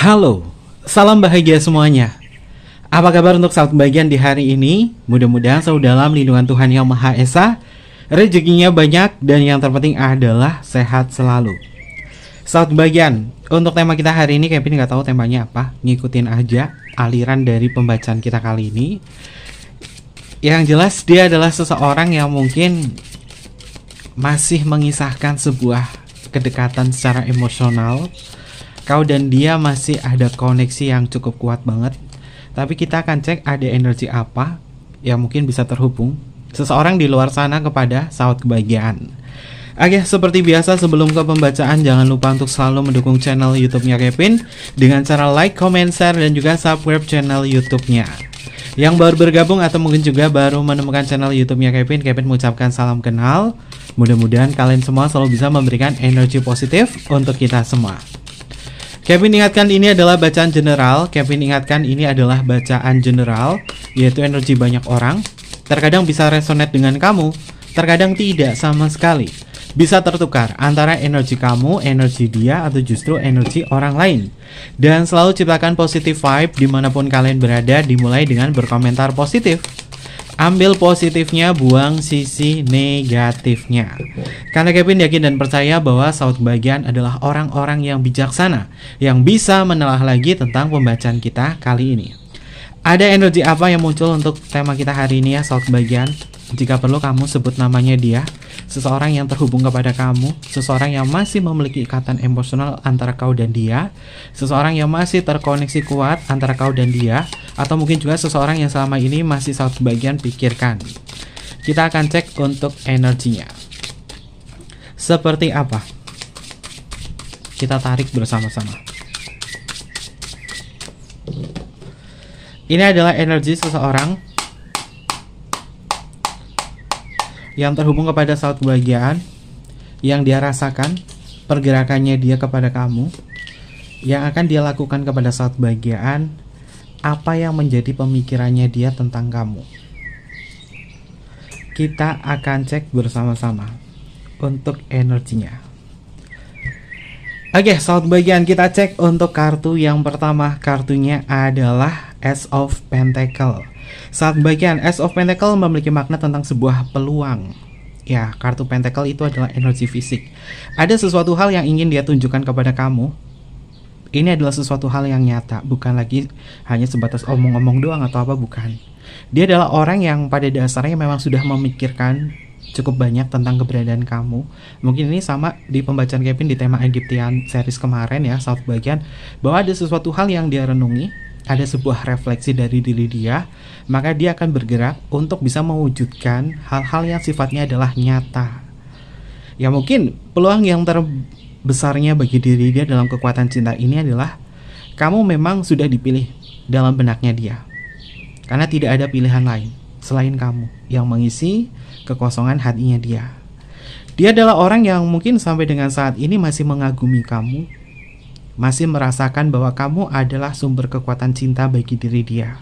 Halo, salam bahagia semuanya. Apa kabar untuk sahabat bagian di hari ini? Mudah-mudahan selalu dalam lindungan Tuhan Yang Maha Esa, rezekinya banyak, dan yang terpenting adalah sehat selalu. Sahabat bagian, untuk tema kita hari ini, Kevin nggak tahu temanya apa, ngikutin aja aliran dari pembacaan kita kali ini. Yang jelas dia adalah seseorang yang mungkin masih mengisahkan sebuah kedekatan secara emosional. Kau dan dia masih ada koneksi yang cukup kuat banget. Tapi kita akan cek ada energi apa yang mungkin bisa terhubung seseorang di luar sana kepada sahabat kebahagiaan. Oke, seperti biasa sebelum ke pembacaan, jangan lupa untuk selalu mendukung channel YouTube-nya Kevin dengan cara like, comment, share, dan juga subscribe channel YouTube-nya. Yang baru bergabung atau mungkin juga baru menemukan channel YouTube-nya Kevin mengucapkan salam kenal. Mudah-mudahan kalian semua selalu bisa memberikan energi positif untuk kita semua. Kevin ingatkan ini adalah bacaan general. Yaitu energi banyak orang. Terkadang bisa resonate dengan kamu, terkadang tidak sama sekali. Bisa tertukar antara energi kamu, energi dia, atau justru energi orang lain. Dan selalu ciptakan positive vibe dimanapun kalian berada. Dimulai dengan berkomentar positif. Ambil positifnya, buang sisi negatifnya. Karena Kevin yakin dan percaya bahwa sahabat kebahagiaan adalah orang-orang yang bijaksana, yang bisa menelah lagi tentang pembacaan kita kali ini. Ada energi apa yang muncul untuk tema kita hari ini ya sahabat kebahagiaan? Jika perlu kamu sebut namanya dia, seseorang yang terhubung kepada kamu, seseorang yang masih memiliki ikatan emosional antara kau dan dia, seseorang yang masih terkoneksi kuat antara kau dan dia, atau mungkin juga seseorang yang selama ini masih sahabat kebahagiaan pikirkan. Kita akan cek untuk energinya. Seperti apa? Kita tarik bersama-sama. Ini adalah energi seseorang yang terhubung kepada sahabat kebahagiaan, yang dia rasakan pergerakannya dia kepada kamu, yang akan dia lakukan kepada sahabat kebahagiaan, apa yang menjadi pemikirannya dia tentang kamu. Kita akan cek bersama-sama untuk energinya. Oke, sahabat kebahagiaan, kita cek untuk kartu yang pertama. Kartunya adalah Ace of Pentacle. Saat bagian Ace of Pentacle memiliki makna tentang sebuah peluang. Ya, kartu Pentacle itu adalah energi fisik. Ada sesuatu hal yang ingin dia tunjukkan kepada kamu. Ini adalah sesuatu hal yang nyata, bukan lagi hanya sebatas omong-omong doang atau apa, bukan. Dia adalah orang yang pada dasarnya memang sudah memikirkan cukup banyak tentang keberadaan kamu. Mungkin ini sama di pembacaan Kevin di tema Egyptian series kemarin ya, saat bagian bahwa ada sesuatu hal yang dia renungi. Ada sebuah refleksi dari diri dia, maka dia akan bergerak untuk bisa mewujudkan hal-hal yang sifatnya adalah nyata. Ya mungkin peluang yang terbesarnya bagi diri dia dalam kekuatan cinta ini adalah kamu memang sudah dipilih dalam benaknya dia. Karena tidak ada pilihan lain selain kamu yang mengisi kekosongan hatinya dia. Dia adalah orang yang mungkin sampai dengan saat ini masih mengagumi kamu, masih merasakan bahwa kamu adalah sumber kekuatan cinta bagi diri dia.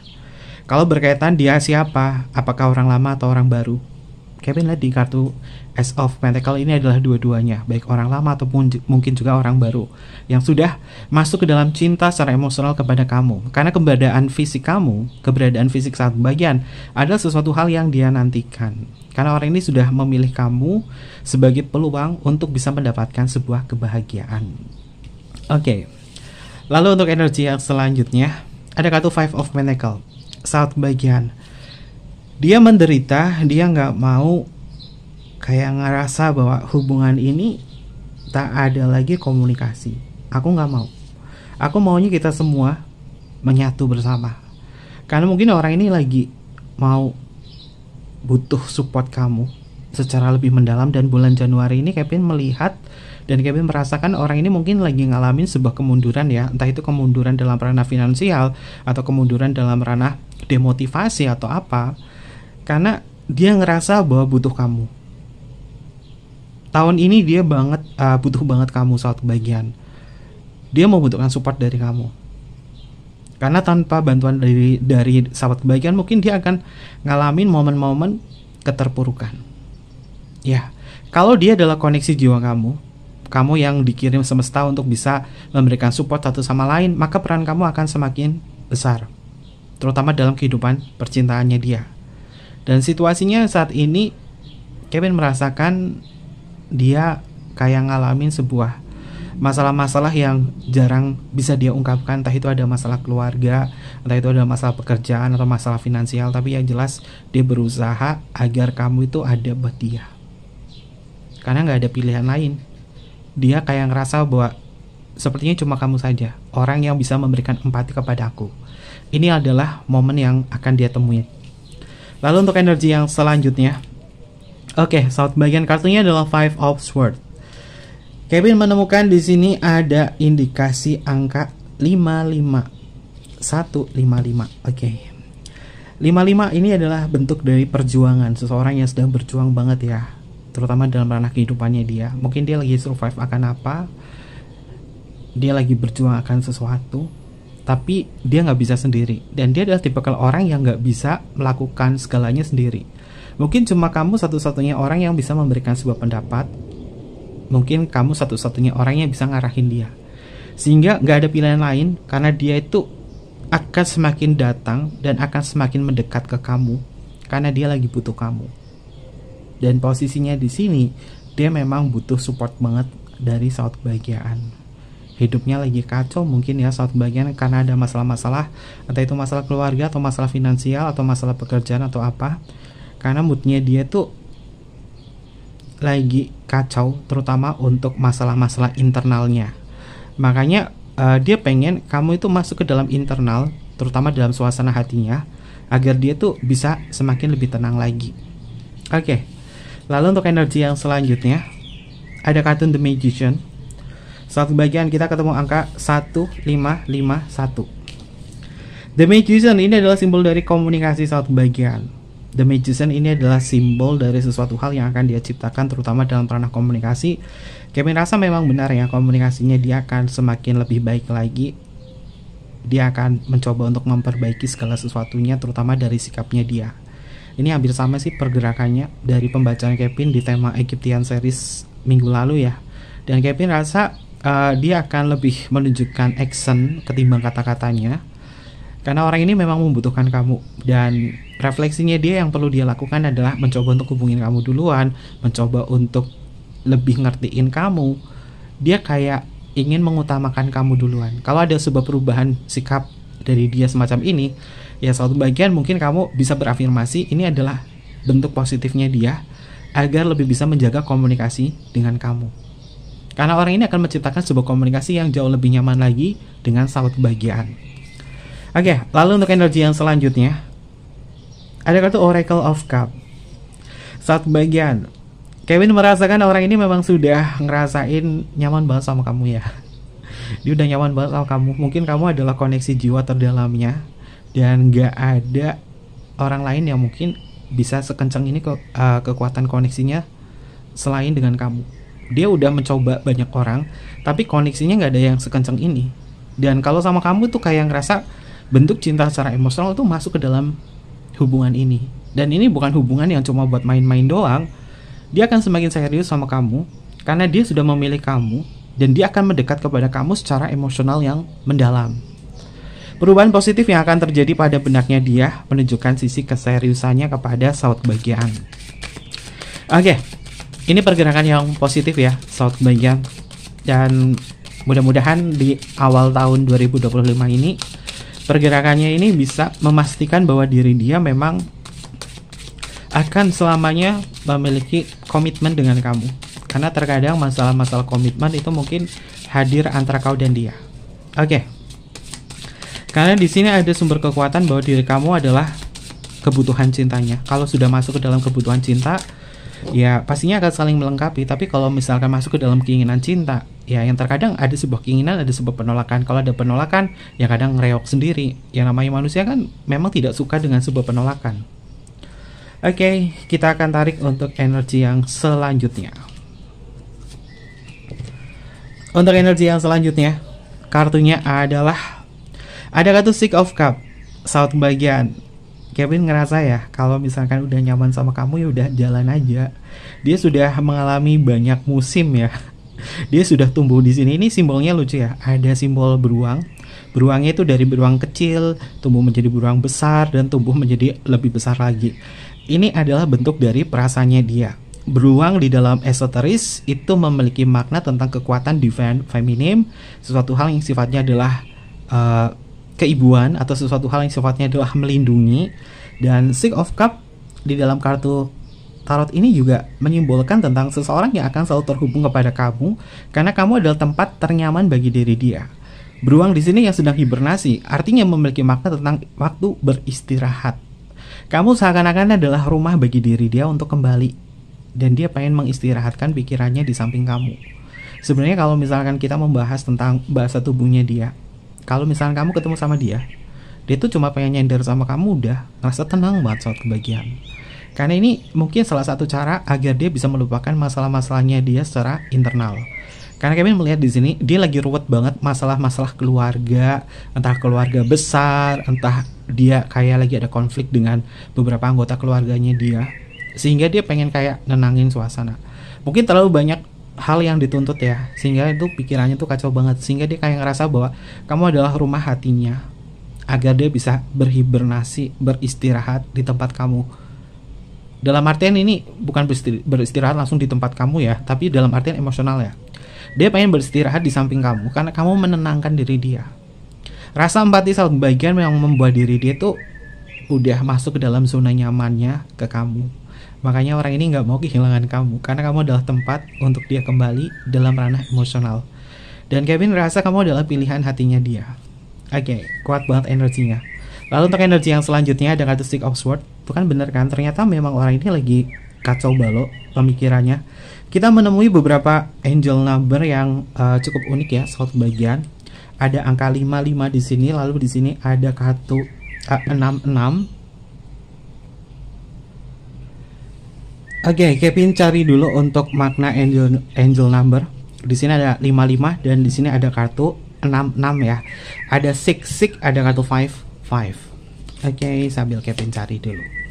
Kalau berkaitan dia siapa, apakah orang lama atau orang baru? Kevin lihat di kartu Ace of Pentacle ini adalah dua-duanya, baik orang lama ataupun mungkin juga orang baru yang sudah masuk ke dalam cinta secara emosional kepada kamu. Karena keberadaan fisik kamu, keberadaan fisik saat bagian adalah sesuatu hal yang dia nantikan. Karena orang ini sudah memilih kamu sebagai peluang untuk bisa mendapatkan sebuah kebahagiaan. Oke, lalu untuk energi yang selanjutnya ada kartu Five of Pentacle. Saat bagian dia menderita, dia nggak mau kayak ngerasa bahwa hubungan ini tak ada lagi komunikasi. Aku nggak mau. Aku maunya kita semua menyatu bersama. Karena mungkin orang ini lagi mau butuh support kamu secara lebih mendalam, dan bulan Januari ini Kevin melihat dan Kevin merasakan orang ini mungkin lagi ngalamin sebuah kemunduran ya, entah itu kemunduran dalam ranah finansial atau kemunduran dalam ranah demotivasi atau apa, karena dia ngerasa bahwa butuh kamu. Tahun ini dia butuh banget kamu saat kebahagiaan. Dia membutuhkan support dari kamu. Karena tanpa bantuan dari sahabat kebahagiaan mungkin dia akan ngalamin momen-momen keterpurukan. Ya, kalau dia adalah koneksi jiwa kamu, kamu yang dikirim semesta untuk bisa memberikan support satu sama lain, maka peran kamu akan semakin besar, terutama dalam kehidupan percintaannya dia. Dan situasinya saat ini Kevin merasakan dia kayak ngalamin sebuah masalah-masalah yang jarang bisa dia ungkapkan. Entah itu ada masalah keluarga, entah itu ada masalah pekerjaan atau masalah finansial, tapi yang jelas dia berusaha agar kamu itu ada buat dia, karena gak ada pilihan lain. Dia kayak ngerasa bahwa sepertinya cuma kamu saja orang yang bisa memberikan empati kepada aku. Ini adalah momen yang akan dia temuin. Lalu untuk energi yang selanjutnya, oke, saat bagian kartunya adalah Five of Swords. Kevin menemukan di sini ada indikasi angka 55. 155. Oke. 55 ini adalah bentuk dari perjuangan seseorang yang sedang berjuang banget ya, terutama dalam ranah kehidupannya dia. Mungkin dia lagi survive akan apa, dia lagi berjuang akan sesuatu, tapi dia nggak bisa sendiri. Dan dia adalah tipikal orang yang nggak bisa melakukan segalanya sendiri. Mungkin cuma kamu satu-satunya orang yang bisa memberikan sebuah pendapat. Mungkin kamu satu-satunya orang yang bisa ngarahin dia, sehingga nggak ada pilihan lain, karena dia itu akan semakin datang dan akan semakin mendekat ke kamu karena dia lagi butuh kamu. Dan posisinya di sini dia memang butuh support banget dari saat kebahagiaan. Hidupnya lagi kacau mungkin ya saat kebahagiaan, karena ada masalah-masalah, entah itu masalah keluarga atau masalah finansial atau masalah pekerjaan atau apa. Karena moodnya dia tuh lagi kacau, terutama untuk masalah-masalah internalnya. Makanya dia pengen kamu itu masuk ke dalam internal, terutama dalam suasana hatinya, agar dia tuh bisa semakin lebih tenang lagi. Oke. Lalu untuk energi yang selanjutnya ada kartu The Magician. Saat bagian kita ketemu angka 1551. The Magician ini adalah simbol dari komunikasi saat bagian. The Magician ini adalah simbol dari sesuatu hal yang akan dia ciptakan, terutama dalam ranah komunikasi. Kevin rasa memang benar ya, komunikasinya dia akan semakin lebih baik lagi. Dia akan mencoba untuk memperbaiki segala sesuatunya, terutama dari sikapnya dia. Ini hampir sama sih pergerakannya dari pembacaan Kevin di tema Egyptian series minggu lalu ya. Dan Kevin rasa dia akan lebih menunjukkan action ketimbang kata-katanya, karena orang ini memang membutuhkan kamu. Dan refleksinya dia yang perlu dia lakukan adalah mencoba untuk hubungin kamu duluan, mencoba untuk lebih ngertiin kamu. Dia kayak ingin mengutamakan kamu duluan. Kalau ada sebuah perubahan sikap dari dia semacam ini, ya suatu bagian mungkin kamu bisa berafirmasi ini adalah bentuk positifnya dia agar lebih bisa menjaga komunikasi dengan kamu. Karena orang ini akan menciptakan sebuah komunikasi yang jauh lebih nyaman lagi dengan sahabat kebahagiaan. Oke, lalu untuk energi yang selanjutnya ada kartu Oracle of Cup. Saat bagian Kevin merasakan orang ini memang sudah ngerasain nyaman banget sama kamu ya. Dia udah nyaman banget sama kamu. Mungkin kamu adalah koneksi jiwa terdalamnya, dan gak ada orang lain yang mungkin bisa sekencang ini kekuatan koneksinya selain dengan kamu. Dia udah mencoba banyak orang, tapi koneksinya gak ada yang sekencang ini. Dan kalau sama kamu tuh kayak ngerasa bentuk cinta secara emosional tuh masuk ke dalam hubungan ini. Dan ini bukan hubungan yang cuma buat main-main doang. Dia akan semakin serius sama kamu karena dia sudah memilih kamu, dan dia akan mendekat kepada kamu secara emosional yang mendalam. Perubahan positif yang akan terjadi pada benaknya dia menunjukkan sisi keseriusannya kepada sahabat kebahagiaan. Oke, ini pergerakan yang positif ya sahabat kebahagiaan. Dan mudah-mudahan di awal tahun 2025 ini pergerakannya ini bisa memastikan bahwa diri dia memang akan selamanya memiliki komitmen dengan kamu. Karena terkadang masalah-masalah komitmen itu mungkin hadir antara kau dan dia. Oke. Karena di sini ada sumber kekuatan bahwa diri kamu adalah kebutuhan cintanya. Kalau sudah masuk ke dalam kebutuhan cinta, ya pastinya akan saling melengkapi. Tapi kalau misalkan masuk ke dalam keinginan cinta, ya yang terkadang ada sebuah keinginan, ada sebuah penolakan. Kalau ada penolakan, ya kadang ngereok sendiri. Yang namanya manusia kan memang tidak suka dengan sebuah penolakan. Oke, kita akan tarik untuk energi yang selanjutnya. Untuk energi yang selanjutnya, kartunya adalah ada kartu Six of Cup. Saat bagian Kevin ngerasa ya, kalau misalkan udah nyaman sama kamu ya udah jalan aja. Dia sudah mengalami banyak musim ya. Dia sudah tumbuh di sini. Ini simbolnya lucu ya. Ada simbol beruang. Beruangnya itu dari beruang kecil tumbuh menjadi beruang besar dan tumbuh menjadi lebih besar lagi. Ini adalah bentuk dari perasaannya dia. Beruang di dalam esoteris itu memiliki makna tentang kekuatan divine feminine, sesuatu hal yang sifatnya adalah keibuan atau sesuatu hal yang sifatnya adalah melindungi. Dan Six of Cup di dalam kartu tarot ini juga menyimbolkan tentang seseorang yang akan selalu terhubung kepada kamu karena kamu adalah tempat ternyaman bagi diri dia. Beruang di sini yang sedang hibernasi artinya memiliki makna tentang waktu beristirahat. Kamu seakan-akan adalah rumah bagi diri dia untuk kembali, dan dia pengen mengistirahatkan pikirannya di samping kamu. Sebenarnya kalau misalkan kita membahas tentang bahasa tubuhnya dia, kalau misalkan kamu ketemu sama dia tuh cuma pengen nyender sama kamu, udah ngerasa tenang banget saat kebagian. Karena ini mungkin salah satu cara agar dia bisa melupakan masalah-masalahnya dia secara internal. Karena Kevin melihat di sini dia lagi ruwet banget masalah-masalah keluarga, entah keluarga besar, entah dia kayak lagi ada konflik dengan beberapa anggota keluarganya dia, sehingga dia pengen kayak nenangin suasana. Mungkin terlalu banyak hal yang dituntut ya, sehingga itu pikirannya tuh kacau banget, sehingga dia kayak ngerasa bahwa kamu adalah rumah hatinya, agar dia bisa berhibernasi, beristirahat di tempat kamu. Dalam artian ini bukan beristirahat langsung di tempat kamu ya, tapi dalam artian emosional ya. Dia pengen beristirahat di samping kamu karena kamu menenangkan diri dia. Rasa empati saat bagian yang membuat diri dia tuh udah masuk ke dalam zona nyamannya ke kamu. Makanya orang ini gak mau kehilangan kamu karena kamu adalah tempat untuk dia kembali dalam ranah emosional. Dan Kevin rasa kamu adalah pilihan hatinya dia. Oke, kuat banget energinya. Lalu untuk energi yang selanjutnya ada kartu Six of Swords. Itu kan bener kan, ternyata memang orang ini lagi kacau balau pemikirannya. Kita menemui beberapa angel number yang cukup unik ya, suatu bagian. Ada angka 55 di sini, lalu di sini ada kartu 66. Oke, Kevin cari dulu untuk makna angel number. Di sini ada 55 dan di sini ada kartu 66 ya. Ada 66, ada kartu 55. Oke, sambil Kevin cari dulu.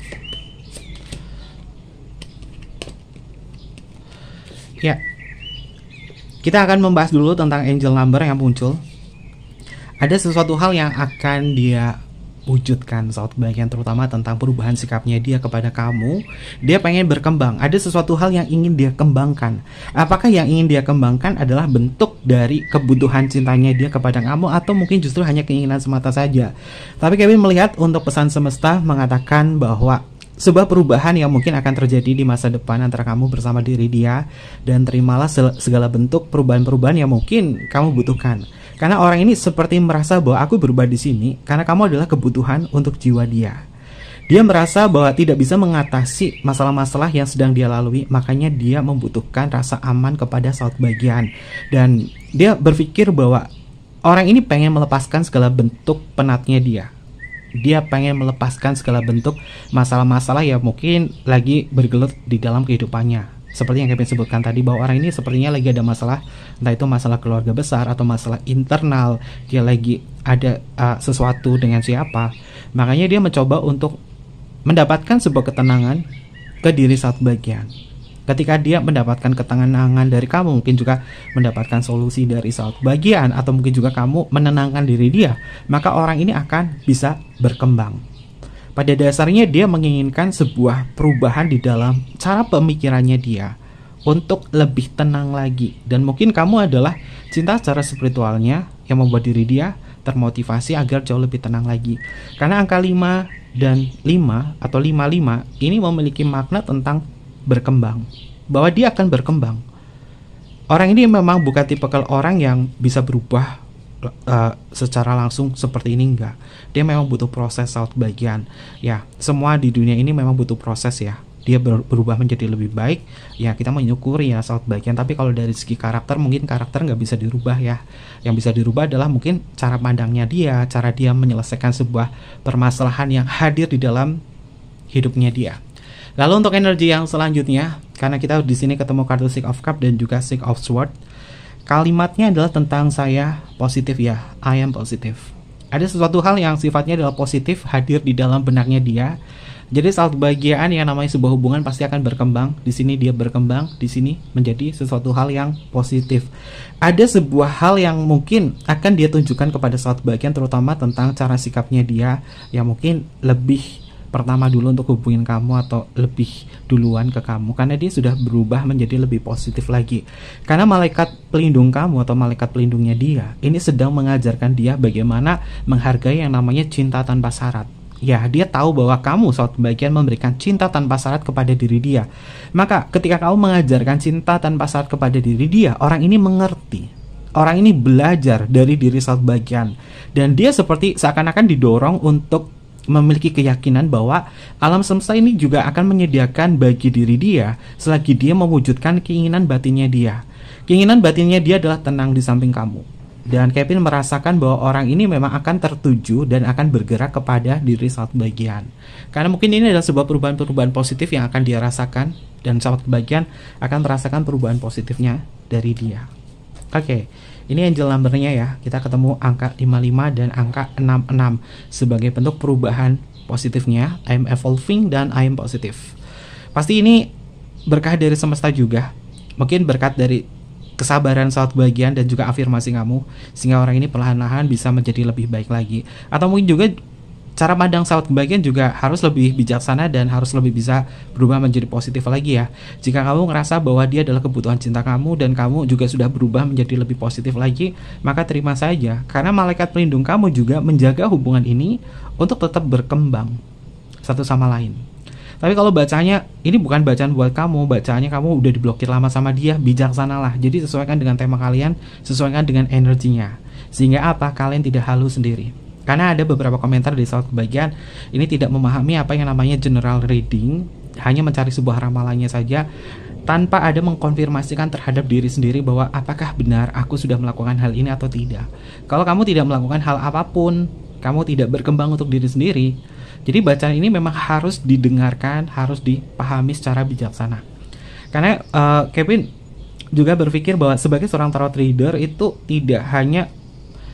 Ya, kita akan membahas dulu tentang angel number yang muncul. Ada sesuatu hal yang akan dia wujudkan saat bagian, terutama tentang perubahan sikapnya dia kepada kamu. Dia pengen berkembang, ada sesuatu hal yang ingin dia kembangkan. Apakah yang ingin dia kembangkan adalah bentuk dari kebutuhan cintanya dia kepada kamu, atau mungkin justru hanya keinginan semata saja? Tapi Kevin melihat untuk pesan semesta mengatakan bahwa sebuah perubahan yang mungkin akan terjadi di masa depan antara kamu bersama diri dia, dan terimalah segala bentuk perubahan-perubahan yang mungkin kamu butuhkan. Karena orang ini seperti merasa bahwa aku berubah di sini karena kamu adalah kebutuhan untuk jiwa dia. Dia merasa bahwa tidak bisa mengatasi masalah-masalah yang sedang dia lalui, makanya dia membutuhkan rasa aman kepada saat bagian. Dan dia berpikir bahwa orang ini pengen melepaskan segala bentuk penatnya dia. Dia pengen melepaskan segala bentuk masalah-masalah yang mungkin lagi bergelut di dalam kehidupannya. Seperti yang Kevin sebutkan tadi, bahwa orang ini sepertinya lagi ada masalah, entah itu masalah keluarga besar atau masalah internal. Dia lagi ada sesuatu dengan siapa. Makanya dia mencoba untuk mendapatkan sebuah ketenangan ke diri saat bagian. Ketika dia mendapatkan ketenangan dari kamu, mungkin juga mendapatkan solusi dari saat bagian, atau mungkin juga kamu menenangkan diri dia, maka orang ini akan bisa berkembang. Pada dasarnya dia menginginkan sebuah perubahan di dalam cara pemikirannya dia untuk lebih tenang lagi. Dan mungkin kamu adalah cinta secara spiritualnya yang membuat diri dia termotivasi agar jauh lebih tenang lagi. Karena angka 5 dan 5 atau 55 ini memiliki makna tentang berkembang, bahwa dia akan berkembang. Orang ini memang bukan tipikal orang yang bisa berubah secara langsung seperti ini, enggak. Dia memang butuh proses saat bagian. Ya, semua di dunia ini memang butuh proses ya. Dia berubah menjadi lebih baik. Ya, kita menyukuri ya saat bagian. Tapi kalau dari segi karakter, mungkin karakter nggak bisa dirubah ya. Yang bisa dirubah adalah mungkin cara pandangnya dia, cara dia menyelesaikan sebuah permasalahan yang hadir di dalam hidupnya dia. Lalu untuk energi yang selanjutnya, karena kita di sini ketemu kartu Six of Cups dan juga Six of Swords. Kalimatnya adalah tentang saya positif ya, I am positive. Ada sesuatu hal yang sifatnya adalah positif hadir di dalam benaknya dia. Jadi saat kebahagiaan yang namanya sebuah hubungan pasti akan berkembang. Di sini dia berkembang, di sini menjadi sesuatu hal yang positif. Ada sebuah hal yang mungkin akan dia tunjukkan kepada saat kebahagiaan, terutama tentang cara sikapnya dia yang mungkin lebih pertama dulu untuk hubungin kamu atau lebih duluan ke kamu, karena dia sudah berubah menjadi lebih positif lagi. Karena malaikat pelindung kamu atau malaikat pelindungnya dia ini sedang mengajarkan dia bagaimana menghargai yang namanya cinta tanpa syarat. Ya, dia tahu bahwa kamu saat kebahagiaan memberikan cinta tanpa syarat kepada diri dia. Maka ketika kamu mengajarkan cinta tanpa syarat kepada diri dia, orang ini mengerti. Orang ini belajar dari diri saat kebahagiaan. Dan dia seperti seakan-akan didorong untuk memiliki keyakinan bahwa alam semesta ini juga akan menyediakan bagi diri dia selagi dia mewujudkan keinginan batinnya dia. Keinginan batinnya dia adalah tenang di samping kamu. Dan Kevin merasakan bahwa orang ini memang akan tertuju dan akan bergerak kepada diri saat kebahagiaan. Karena mungkin ini adalah sebuah perubahan-perubahan positif yang akan dia rasakan, dan saat kebahagiaan akan merasakan perubahan positifnya dari dia. Oke, ini angel numbernya ya. Kita ketemu angka 55 dan angka 66 sebagai bentuk perubahan positifnya. I am evolving dan I am positive. Pasti ini berkah dari semesta juga. Mungkin berkat dari kesabaran saat kebahagiaan dan juga afirmasi kamu, sehingga orang ini perlahan-lahan bisa menjadi lebih baik lagi. Atau mungkin juga cara pandang saat kebahagiaan juga harus lebih bijaksana dan harus lebih bisa berubah menjadi positif lagi ya. Jika kamu ngerasa bahwa dia adalah kebutuhan cinta kamu dan kamu juga sudah berubah menjadi lebih positif lagi, maka terima saja, karena malaikat pelindung kamu juga menjaga hubungan ini untuk tetap berkembang satu sama lain. Tapi kalau bacanya ini bukan bacaan buat kamu, bacaannya kamu udah diblokir lama sama dia, bijaksanalah. Jadi sesuaikan dengan tema kalian, sesuaikan dengan energinya. Sehingga apa? Kalian tidak halu sendiri. Karena ada beberapa komentar di saat kebahagiaan ini tidak memahami apa yang namanya general reading, hanya mencari sebuah ramalannya saja tanpa ada mengkonfirmasikan terhadap diri sendiri bahwa apakah benar aku sudah melakukan hal ini atau tidak. Kalau kamu tidak melakukan hal apapun, kamu tidak berkembang untuk diri sendiri. Jadi bacaan ini memang harus didengarkan, harus dipahami secara bijaksana. Karena Kevin juga berpikir bahwa sebagai seorang tarot reader itu tidak hanya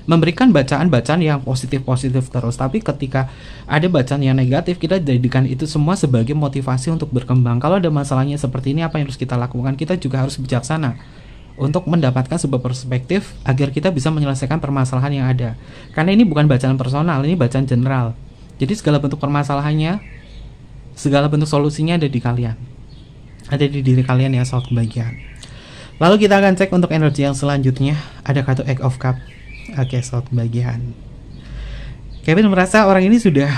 memberikan bacaan-bacaan yang positif-positif terus, tapi ketika ada bacaan yang negatif, kita jadikan itu semua sebagai motivasi untuk berkembang. Kalau ada masalahnya seperti ini, apa yang harus kita lakukan? Kita juga harus bijaksana untuk mendapatkan sebuah perspektif agar kita bisa menyelesaikan permasalahan yang ada. Karena ini bukan bacaan personal, ini bacaan general. Jadi segala bentuk permasalahannya, segala bentuk solusinya ada di kalian, ada di diri kalian ya, soal kebahagiaan. Lalu kita akan cek untuk energi yang selanjutnya. Ada kartu Eight of Cups. Oke, soal kebahagiaan. Kevin merasa orang ini sudah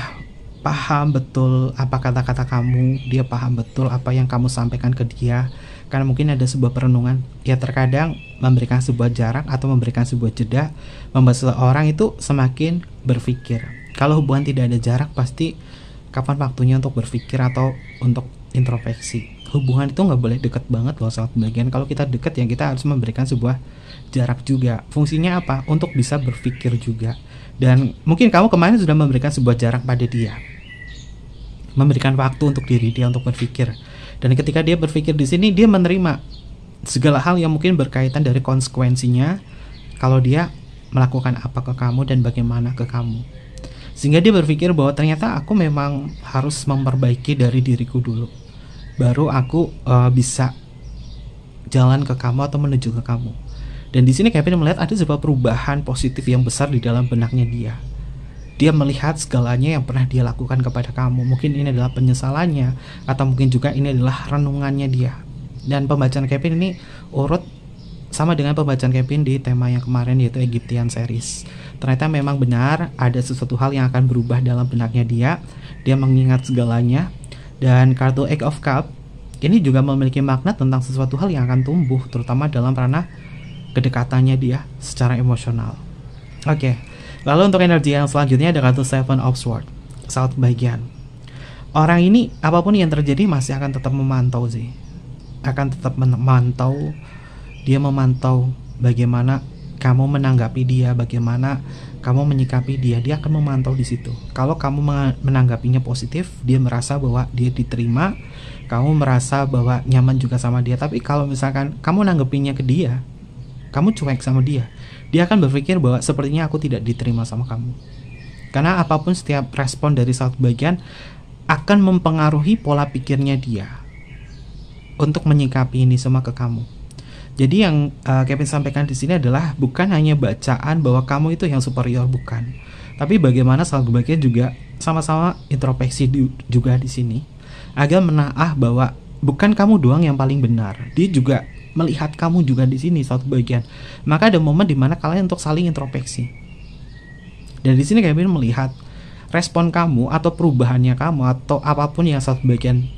paham betul apa kata-kata kamu, dia paham betul apa yang kamu sampaikan ke dia. Karena mungkin ada sebuah perenungan. Ya terkadang memberikan sebuah jarak atau memberikan sebuah jeda membuat seseorang itu semakin berpikir. Kalau hubungan tidak ada jarak, pasti kapan waktunya untuk berpikir atau untuk introspeksi. Hubungan itu nggak boleh deket banget loh saat kebahagiaan. Kalau kita deket ya kita harus memberikan sebuah jarak juga. Fungsinya apa? Untuk bisa berpikir juga. Dan mungkin kamu kemarin sudah memberikan sebuah jarak pada dia, memberikan waktu untuk diri dia untuk berpikir. Dan ketika dia berpikir di sini, dia menerima segala hal yang mungkin berkaitan dari konsekuensinya kalau dia melakukan apa ke kamu dan bagaimana ke kamu. Sehingga dia berpikir bahwa ternyata aku memang harus memperbaiki dari diriku dulu, baru aku bisa jalan ke kamu atau menuju ke kamu. Dan di sini Kevin melihat ada sebuah perubahan positif yang besar di dalam benaknya dia. Dia melihat segalanya yang pernah dia lakukan kepada kamu. Mungkin ini adalah penyesalannya, atau mungkin juga ini adalah renungannya dia. Dan pembacaan Kevin ini urut sama dengan pembacaan Kevin di tema yang kemarin, yaitu Egyptian series. Ternyata memang benar ada sesuatu hal yang akan berubah dalam benaknya dia. Dia mengingat segalanya. Dan kartu Eight of Cups ini juga memiliki makna tentang sesuatu hal yang akan tumbuh, terutama dalam ranah kedekatannya dia secara emosional. Oke, lalu untuk energi yang selanjutnya ada kartu Seven of Swords, saat kebahagiaan. Orang ini apapun yang terjadi masih akan tetap memantau sih, akan tetap memantau. Dia memantau bagaimana kamu menanggapi dia, bagaimana kamu menyikapi dia. Dia akan memantau di situ. Kalau kamu menanggapinya positif, dia merasa bahwa dia diterima, kamu merasa bahwa nyaman juga sama dia. Tapi kalau misalkan kamu nanggapinya ke dia, kamu cuek sama dia, dia akan berpikir bahwa sepertinya aku tidak diterima sama kamu. Karena apapun setiap respon dari saat bagian akan mempengaruhi pola pikirnya dia untuk menyikapi ini semua ke kamu. Jadi yang Kevin sampaikan di sini adalah bukan hanya bacaan bahwa kamu itu yang superior, bukan. Tapi bagaimana sahabat bahagia juga sama-sama introspeksi juga di sini agar menaah bahwa bukan kamu doang yang paling benar. Dia juga melihat kamu juga di sini sahabat bahagia. Maka ada momen dimana kalian untuk saling introspeksi. Dan di sini Kevin melihat respon kamu atau perubahannya kamu atau apapun yang saat bagian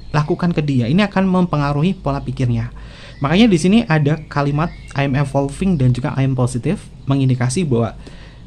lakukan ke dia ini akan mempengaruhi pola pikirnya. Makanya di sini ada kalimat I'm evolving dan juga I'm positive mengindikasi bahwa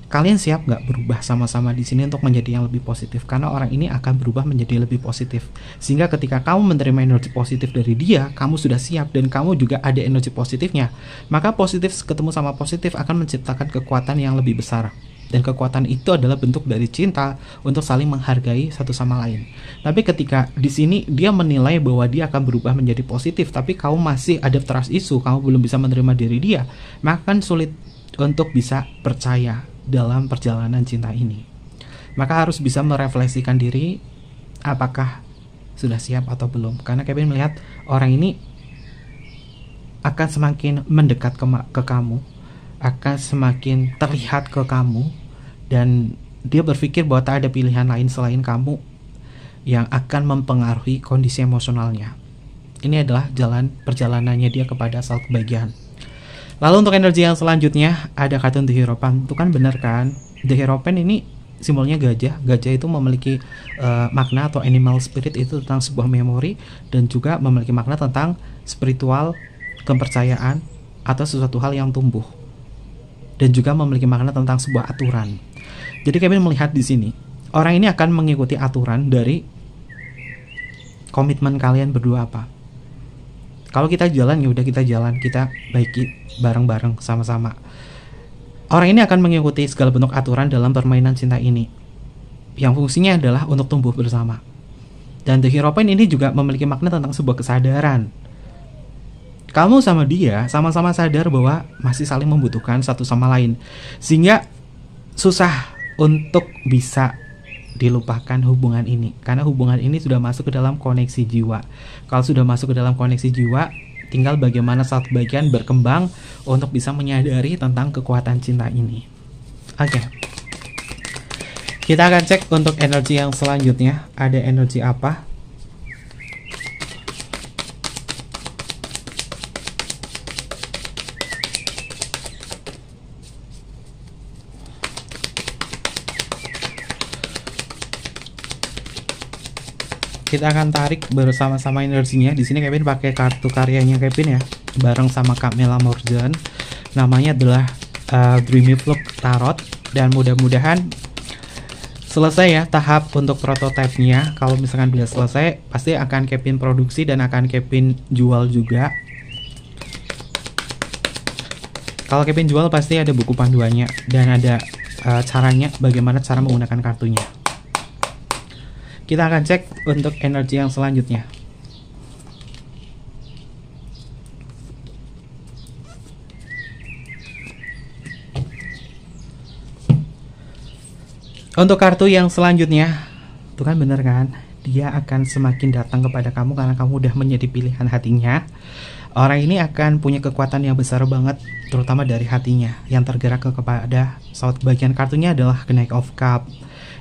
kalian siap nggak berubah sama-sama di sini untuk menjadi yang lebih positif, karena orang ini akan berubah menjadi lebih positif. Sehingga ketika kamu menerima energi positif dari dia, kamu sudah siap dan kamu juga ada energi positifnya. Maka positif ketemu sama positif akan menciptakan kekuatan yang lebih besar. Dan kekuatan itu adalah bentuk dari cinta untuk saling menghargai satu sama lain. Tapi ketika di sini dia menilai bahwa dia akan berubah menjadi positif, tapi kamu masih ada trust issue, kamu belum bisa menerima diri dia, maka kan sulit untuk bisa percaya dalam perjalanan cinta ini. Maka harus bisa merefleksikan diri, apakah sudah siap atau belum. Karena Kevin melihat orang ini akan semakin mendekat ke kamu, akan semakin terlihat ke kamu, dan dia berpikir bahwa tak ada pilihan lain selain kamu yang akan mempengaruhi kondisi emosionalnya. Ini adalah jalan perjalanannya dia kepada self kebahagiaan. Lalu untuk energi yang selanjutnya ada kartun The Hierophant. Itu kan benar kan? The Hierophant ini simbolnya gajah. Gajah itu memiliki makna atau animal spirit, itu tentang sebuah memori, dan juga memiliki makna tentang spiritual, kepercayaan atau sesuatu hal yang tumbuh, dan juga memiliki makna tentang sebuah aturan. Jadi Kevin melihat di sini orang ini akan mengikuti aturan dari komitmen kalian berdua apa. Kalau kita jalan, ya udah kita jalan, kita baiki bareng-bareng sama-sama. Orang ini akan mengikuti segala bentuk aturan dalam permainan cinta ini, yang fungsinya adalah untuk tumbuh bersama. Dan The Hierophant ini juga memiliki makna tentang sebuah kesadaran. Kamu sama dia sama-sama sadar bahwa masih saling membutuhkan satu sama lain, sehingga susah untuk bisa dilupakan hubungan ini, karena hubungan ini sudah masuk ke dalam koneksi jiwa. Kalau sudah masuk ke dalam koneksi jiwa, tinggal bagaimana satu bagian berkembang untuk bisa menyadari tentang kekuatan cinta ini. Oke. Kita akan cek untuk energi yang selanjutnya. Ada energi apa? Kita akan tarik bersama-sama energinya. Di sini Kevin pakai kartu karyanya Kevin ya, bareng sama Camilla Morgan. Namanya adalah Dreamy Flock Tarot, dan mudah-mudahan selesai ya tahap untuk prototipenya. Kalau misalkan sudah selesai, pasti akan Kevin produksi dan akan Kevin jual juga. Kalau Kevin jual pasti ada buku panduannya dan ada caranya bagaimana cara menggunakan kartunya. Kita akan cek untuk energi yang selanjutnya. Untuk kartu yang selanjutnya, itu kan bener kan? Dia akan semakin datang kepada kamu karena kamu udah menjadi pilihan hatinya. Orang ini akan punya kekuatan yang besar banget, terutama dari hatinya, yang tergerak kepada saat bagian kartunya adalah Knight of Cup.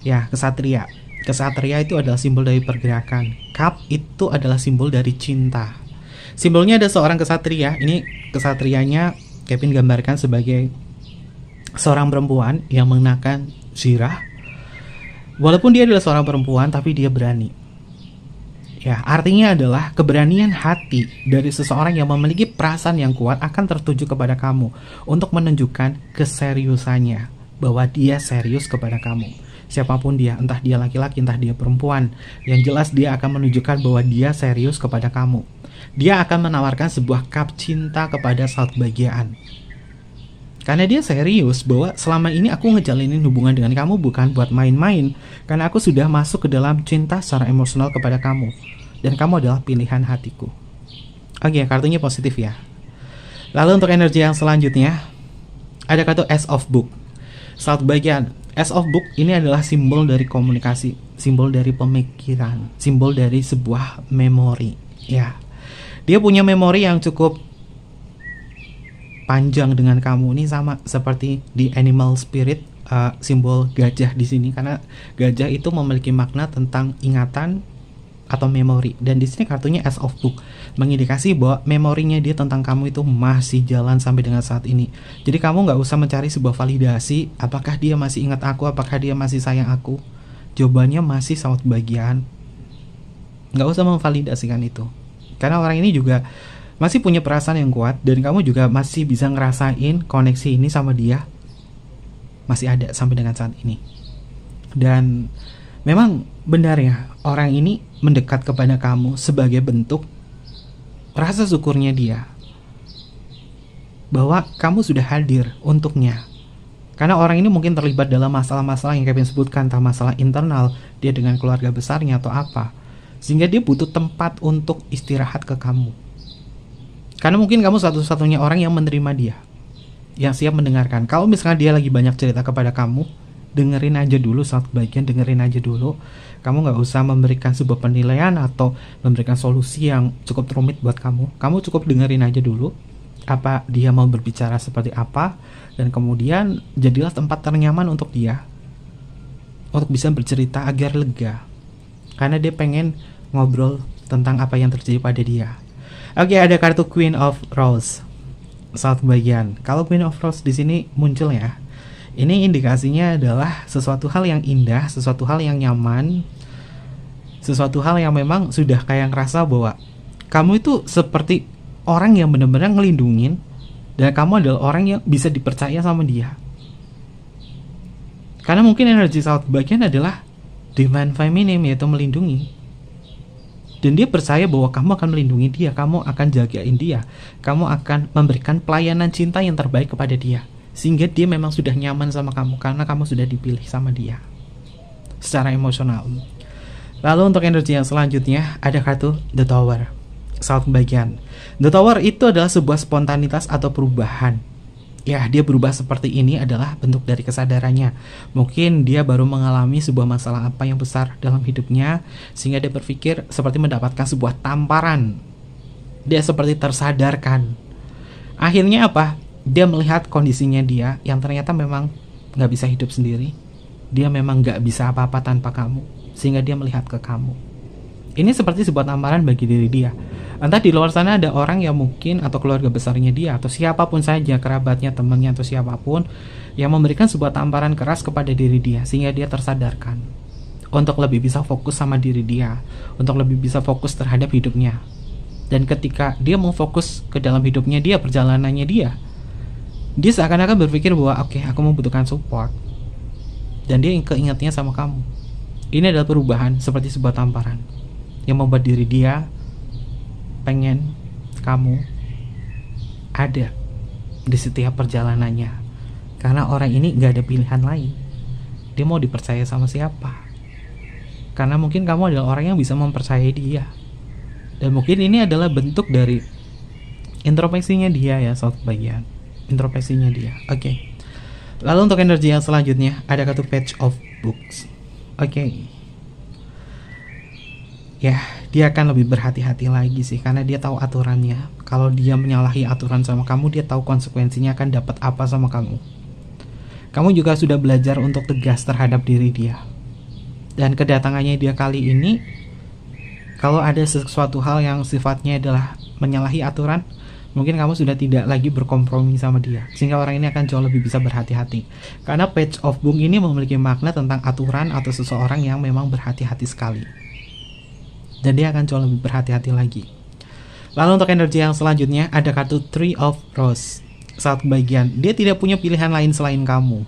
Ya, kesatria. Kesatria itu adalah simbol dari pergerakan. Cup itu adalah simbol dari cinta. Simbolnya ada seorang kesatria. Ini kesatrianya Kevin gambarkan sebagai seorang perempuan yang mengenakan zirah. Walaupun dia adalah seorang perempuan, tapi dia berani. Ya, artinya adalah keberanian hati dari seseorang yang memiliki perasaan yang kuat akan tertuju kepada kamu untuk menunjukkan keseriusannya, bahwa dia serius kepada kamu. Siapapun dia, entah dia laki-laki, entah dia perempuan, yang jelas dia akan menunjukkan bahwa dia serius kepada kamu. Dia akan menawarkan sebuah cup cinta kepada saat kebahagiaan. Karena dia serius bahwa selama ini aku ngejalinin hubungan dengan kamu bukan buat main-main, karena aku sudah masuk ke dalam cinta secara emosional kepada kamu, dan kamu adalah pilihan hatiku. Oke, kartunya positif ya. Lalu untuk energi yang selanjutnya, ada kartu Ace of Book. Saat kebahagiaan, Ace of Book ini adalah simbol dari komunikasi. simbol dari pemikiran, simbol dari sebuah memori. Ya, dia punya memori yang cukup panjang dengan kamu. Ini sama seperti di animal spirit, simbol gajah di sini, karena gajah itu memiliki makna tentang ingatan atau memori. Dan di sini kartunya Ace of Book mengindikasi bahwa memorinya dia tentang kamu itu masih jalan sampai dengan saat ini. Jadi kamu nggak usah mencari sebuah validasi, apakah dia masih ingat aku, apakah dia masih sayang aku. Jawabannya masih sangat bagian. Nggak usah memvalidasikan itu, karena orang ini juga masih punya perasaan yang kuat, dan kamu juga masih bisa ngerasain koneksi ini sama dia masih ada sampai dengan saat ini. Dan memang benar ya, orang ini mendekat kepada kamu sebagai bentuk rasa syukurnya dia bahwa kamu sudah hadir untuknya. Karena orang ini mungkin terlibat dalam masalah-masalah yang Kevin sebutkan, entah masalah internal dia dengan keluarga besarnya atau apa, sehingga dia butuh tempat untuk istirahat ke kamu. Karena mungkin kamu satu-satunya orang yang menerima dia, yang siap mendengarkan. Kalau misalnya dia lagi banyak cerita kepada kamu, dengerin aja dulu, saat bagian dengerin aja dulu. Kamu nggak usah memberikan sebuah penilaian atau memberikan solusi yang cukup rumit buat kamu. Kamu cukup dengerin aja dulu apa dia mau berbicara seperti apa, dan kemudian jadilah tempat ternyaman untuk dia untuk bisa bercerita agar lega, karena dia pengen ngobrol tentang apa yang terjadi pada dia. Oke, ada kartu Queen of Rose. Saat bagian, kalau Queen of Rose di sini muncul ya, ini indikasinya adalah sesuatu hal yang indah, sesuatu hal yang nyaman, sesuatu hal yang memang sudah kayak ngerasa bahwa kamu itu seperti orang yang benar-benar ngelindungin, dan kamu adalah orang yang bisa dipercaya sama dia. Karena mungkin energi saat bagian adalah Divine Feminine, yaitu melindungi. Dan dia percaya bahwa kamu akan melindungi dia, kamu akan jagain dia, kamu akan memberikan pelayanan cinta yang terbaik kepada dia, sehingga dia memang sudah nyaman sama kamu karena kamu sudah dipilih sama dia secara emosional. Lalu untuk energi yang selanjutnya ada kartu The Tower. Saat bagian, The Tower itu adalah sebuah spontanitas atau perubahan. Ya, dia berubah seperti ini adalah bentuk dari kesadarannya. Mungkin dia baru mengalami sebuah masalah apa yang besar dalam hidupnya, sehingga dia berpikir seperti mendapatkan sebuah tamparan. Dia seperti tersadarkan. Akhirnya apa? Dia melihat kondisinya dia yang ternyata memang gak bisa hidup sendiri. Dia memang gak bisa apa-apa tanpa kamu, sehingga dia melihat ke kamu. Ini seperti sebuah tamparan bagi diri dia. Entah di luar sana ada orang yang mungkin, atau keluarga besarnya dia, atau siapapun saja, kerabatnya, temannya, atau siapapun, yang memberikan sebuah tamparan keras kepada diri dia, sehingga dia tersadarkan untuk lebih bisa fokus sama diri dia, untuk lebih bisa fokus terhadap hidupnya. Dan ketika dia mau fokus ke dalam hidupnya dia, perjalanannya dia seakan-akan berpikir bahwa oke, aku membutuhkan support, dan dia keingetnya sama kamu. Ini adalah perubahan seperti sebuah tamparan yang membuat diri dia pengen kamu ada di setiap perjalanannya, karena orang ini gak ada pilihan lain. Dia mau dipercaya sama siapa? Karena mungkin kamu adalah orang yang bisa mempercayai dia, dan mungkin ini adalah bentuk dari introspeksinya dia ya, sobat bagian, introspeksinya dia. Oke. Lalu untuk energi yang selanjutnya ada kartu Page of Books. Oke. Ya, dia akan lebih berhati-hati lagi sih, karena dia tahu aturannya. Kalau dia menyalahi aturan sama kamu, dia tahu konsekuensinya akan dapat apa sama kamu. Kamu juga sudah belajar untuk tegas terhadap diri dia. Dan kedatangannya dia kali ini, kalau ada sesuatu hal yang sifatnya adalah menyalahi aturan, mungkin kamu sudah tidak lagi berkompromi sama dia, sehingga orang ini akan jauh lebih bisa berhati-hati. Karena Page of Books ini memiliki makna tentang aturan atau seseorang yang memang berhati-hati sekali, dan dia akan jauh lebih berhati-hati lagi. Lalu untuk energi yang selanjutnya ada kartu Tree of Rose. Saat bagian, dia tidak punya pilihan lain selain kamu.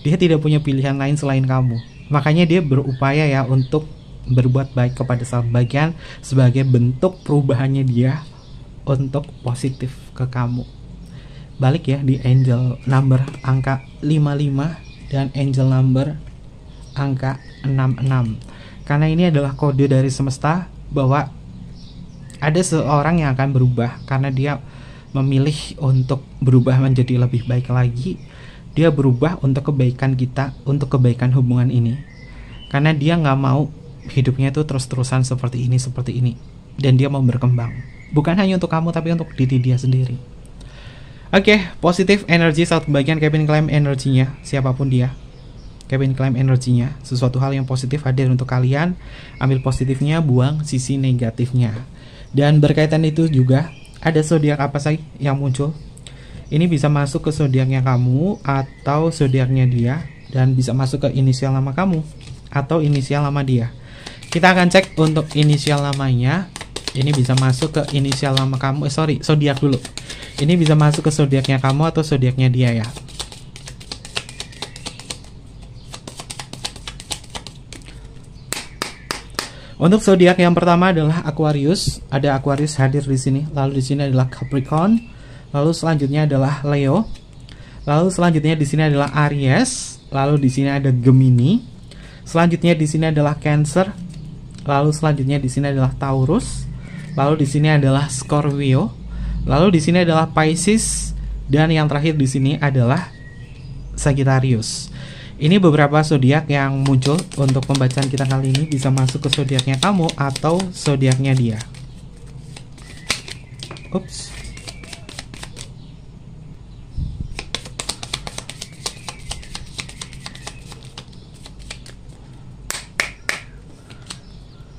Dia tidak punya pilihan lain selain kamu. Makanya dia berupaya ya untuk berbuat baik kepada saat bagian sebagai bentuk perubahannya dia untuk positif ke kamu. Balik ya di angel number angka 55 dan angel number angka 66. Karena ini adalah kode dari semesta bahwa ada seorang yang akan berubah karena dia memilih untuk berubah menjadi lebih baik lagi. Dia berubah untuk kebaikan kita, untuk kebaikan hubungan ini. karena dia nggak mau hidupnya itu terus-terusan seperti ini, dan dia mau berkembang. Bukan hanya untuk kamu, tapi untuk diri dia sendiri. Oke, positif energi saat kebagian. Kevin klaim energinya, siapapun dia. Kevin klaim energinya, sesuatu hal yang positif hadir untuk kalian. Ambil positifnya, buang sisi negatifnya. Dan berkaitan itu juga, ada zodiak apa sih yang muncul? Ini bisa masuk ke zodiaknya kamu atau zodiaknya dia, dan bisa masuk ke inisial nama kamu atau inisial nama dia. Kita akan cek untuk inisial namanya. Ini bisa masuk ke inisial nama kamu. Zodiak dulu. Ini bisa masuk ke zodiaknya kamu atau zodiaknya dia ya. Untuk zodiak yang pertama adalah Aquarius. Ada Aquarius hadir di sini. Lalu di sini adalah Capricorn. Lalu selanjutnya adalah Leo. Lalu selanjutnya di sini adalah Aries. Lalu di sini ada Gemini. Selanjutnya di sini adalah Cancer. Lalu selanjutnya di sini adalah Taurus. Lalu di sini adalah Scorpio. Lalu di sini adalah Pisces, dan yang terakhir di sini adalah Sagittarius. Ini beberapa zodiak yang muncul untuk pembacaan kita kali ini. Bisa masuk ke zodiaknya kamu atau zodiaknya dia. Ups.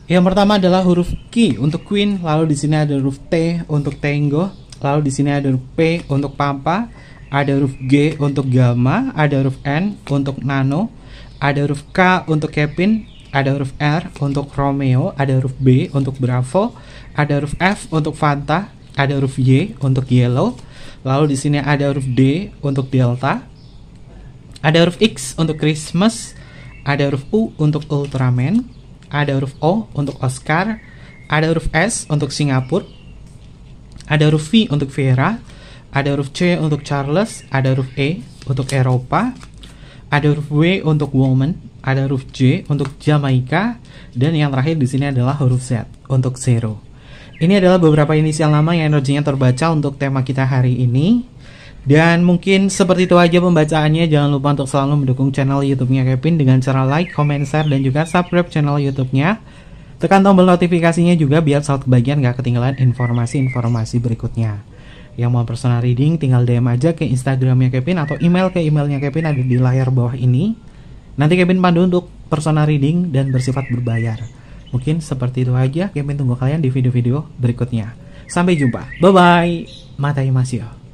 Yang pertama adalah huruf Q untuk Queen, lalu di sini ada huruf T untuk Tango, lalu di sini ada huruf P untuk Papa, ada huruf G untuk Gamma, ada huruf N untuk Nano, ada huruf K untuk Kevin, ada huruf R untuk Romeo, ada huruf B untuk Bravo, ada huruf F untuk Fanta, ada huruf Y untuk Yellow, lalu di sini ada huruf D untuk Delta, ada huruf X untuk Christmas, ada huruf U untuk Ultraman, ada huruf O untuk Oscar, ada huruf S untuk Singapura, ada huruf V untuk Vera, ada huruf C untuk Charles, ada huruf E untuk Eropa, ada huruf W untuk Woman, ada huruf J untuk Jamaika, dan yang terakhir di sini adalah huruf Z untuk Zero. Ini adalah beberapa inisial nama yang energinya terbaca untuk tema kita hari ini. Dan mungkin seperti itu aja pembacaannya. Jangan lupa untuk selalu mendukung channel YouTube-nya Kevin dengan cara like, comment, share, dan juga subscribe channel YouTube-nya. Tekan tombol notifikasinya juga biar saat kebagian gak ketinggalan informasi-informasi berikutnya. Yang mau personal reading tinggal DM aja ke Instagramnya Kevin atau email ke emailnya Kevin, ada di layar bawah ini. Nanti Kevin pandu untuk personal reading dan bersifat berbayar. Mungkin seperti itu aja. Kevin tunggu kalian di video-video berikutnya. Sampai jumpa. Bye-bye. Mataimasu.